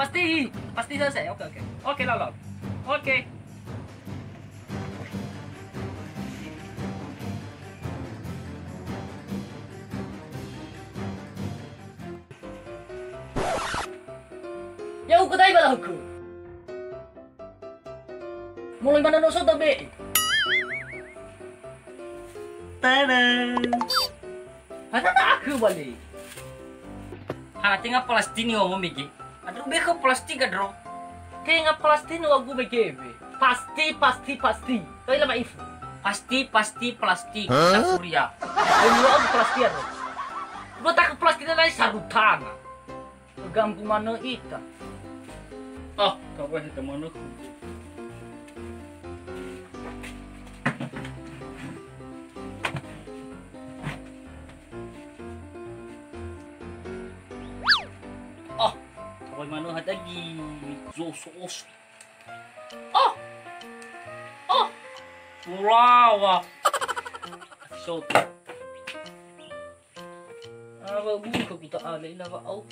pasti selesai. Oke Lolo. Oke. Ya aku tahu balah aku. Mulai mana nusa tabe? Tada. Ada tak aku balik. Hana tinggal plastik ni om miki. Aduh beko plastik adro. Kayak ngap plastik nu aku beke. Pasti. Kau lama if. Pasti plastik. Surya. Ayo aku plastik adro. Gua tak plastik lain sarutan. Ganggu mana ita. Oh, kau kasih teman aku. Oh, kau mana ada lagi? Zosos. Oh, Sulawa. So, apa buka kita alih lava aku.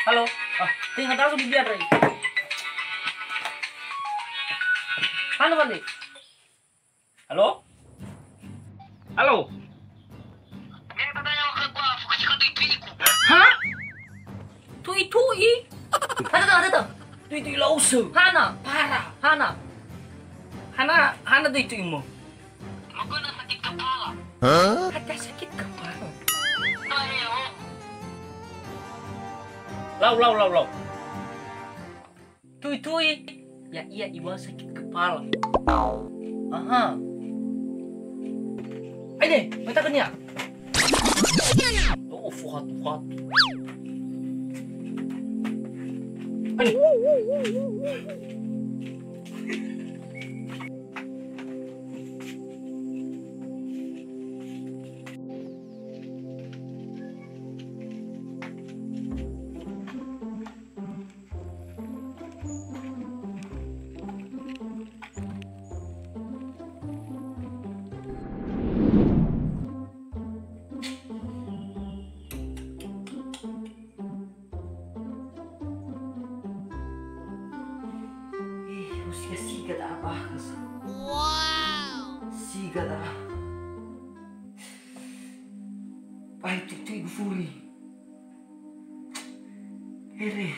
Halo. Tinggal tahu di biar. Halo balik. Halo. Hah? Tui. Ada. Tui lausu. Hana, parah. Hana tui mo. Aku nak sakit kepala. Hah? Ada sakit kepala. Lau. Tui. Ya iya ibu sakit kepala. Aha. Ayo, minta ke niya. Oh, fuhat. Ayo. Siga apa? Wow. Siga dah. Pai tu gufuri. Here.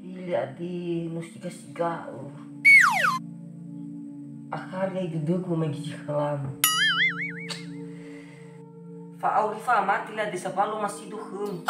Hila di mustika siga. Akarnya duduk memagi kalam. Fa mati lah desa palu masih duhum.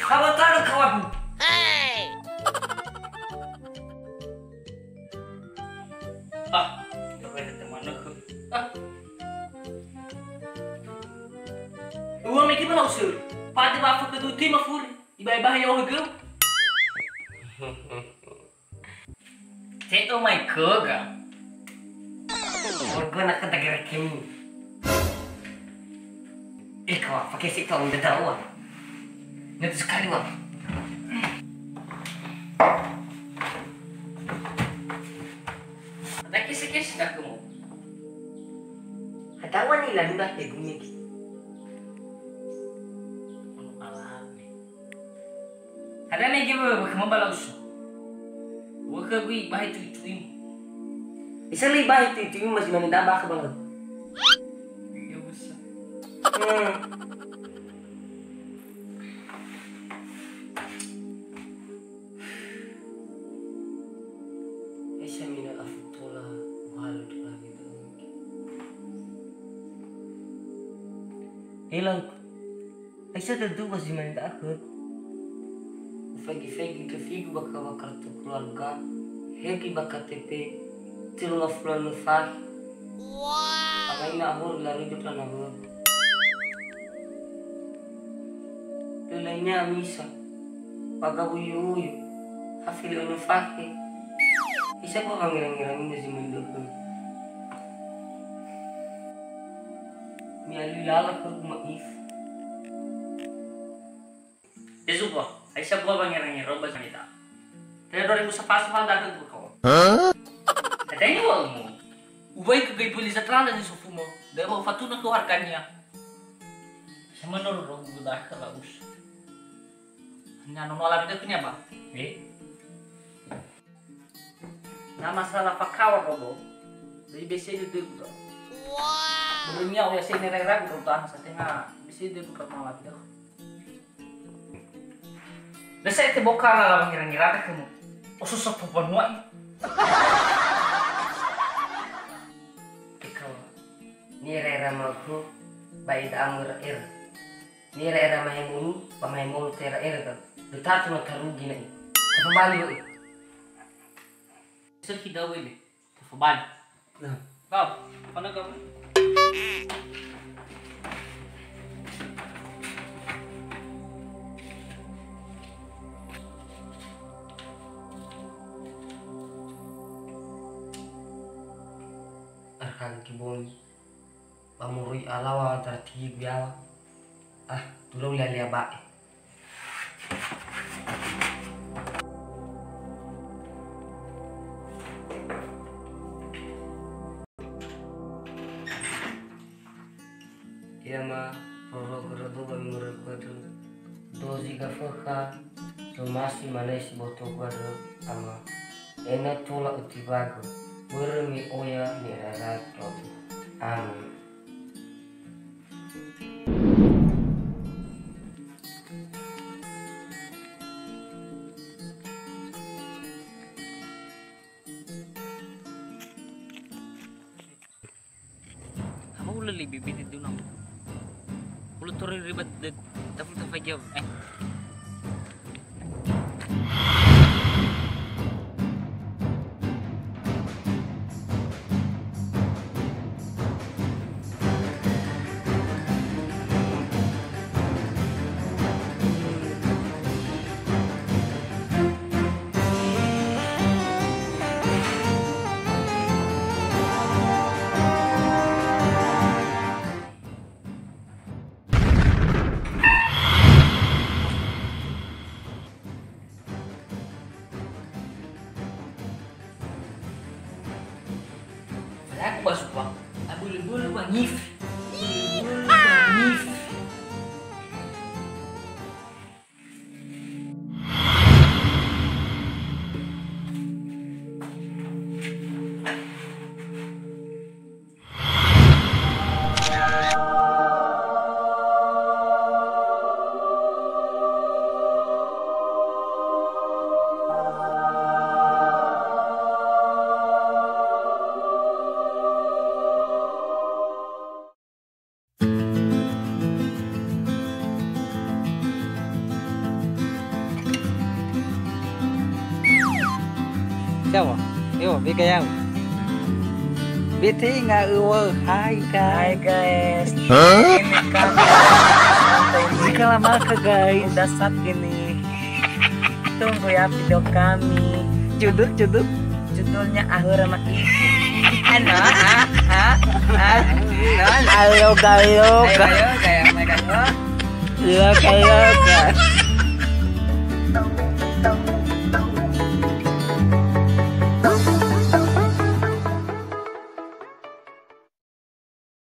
Sabotar kawan. Hey. Gak ada teman aku. Uang lagi mana usul? Pada waktu kedua tim afur, iba-iba yang orang. Itu my koga. Orang nak kata kini. Kau pakai si tahu udah tahu. Nanti sekali wah. Ada kisah dah kamu. Ada wanita dah tegunya. Ada lagi berkembang balas. Waktu gue bahaya itu. Bisa lebih bahaya itu masih mana dah bahaya banget. Iya besar. Hilang. Aisyah tentu masih main takut. Fagi-fagi ke figu bakal kartu keluarga. Heki bakal TP. Tilunga fulan nufah. Wow. Amai na ahur lari juta nahur. Lelainya amisa. Pagabuyu-uyu. Hafil unufahi. Isa ko kang ngira-ngirangin na si Mundo ko. Mialilala ko maif. Yesus po, Aisyah po bang ngira-ngira ba sa nita? Kaya doon mo sa paso-paso dahil ko ko. Kaya niyo mo. Ubay ka kay pulis at rala ni Sufu mo. Dahil mo fatuna keluarga niya. Sa menurut ko udah kalaus. Hanya nolak itu punya ba? Na masalah pakawar robo. Dari besi itu bro. Wow. Dunia ya sini rera bro tahan sa tinga. Besi itu bro malah itu. Besi itu bokar lah mengira-ngira kamu. Usus apa nuai. Ikaw. Ni rera maku baik amur Ni rera mahimulu pamahimulu tera kan. Betatu na tarugi na kembali yo. Bisa kita wele. Kembali. Nah, kau, mana kau? arkan kibon pamuri alawa antara tiga dulu lihat bae. Yama proro kami merekodu dozi gafaka somasi manesi boto kuadro ama ena tola utibago bermi oya ni rarato amin. Kamu udah lebih bibit itu nang. Udah turun ribet deh, tapi jauh. Aku masuk bang, bulu-bulu bang ngif, bulu-bulu bang ngif. Siapa? Yo, bigay yang. Biti nga uwo. Hi guys. Ini kami jika lama ke guys dasar ini. Tunggu ya video kami. Judulnya Ahur sama Ibu. Ayo gayo. Iya kayo.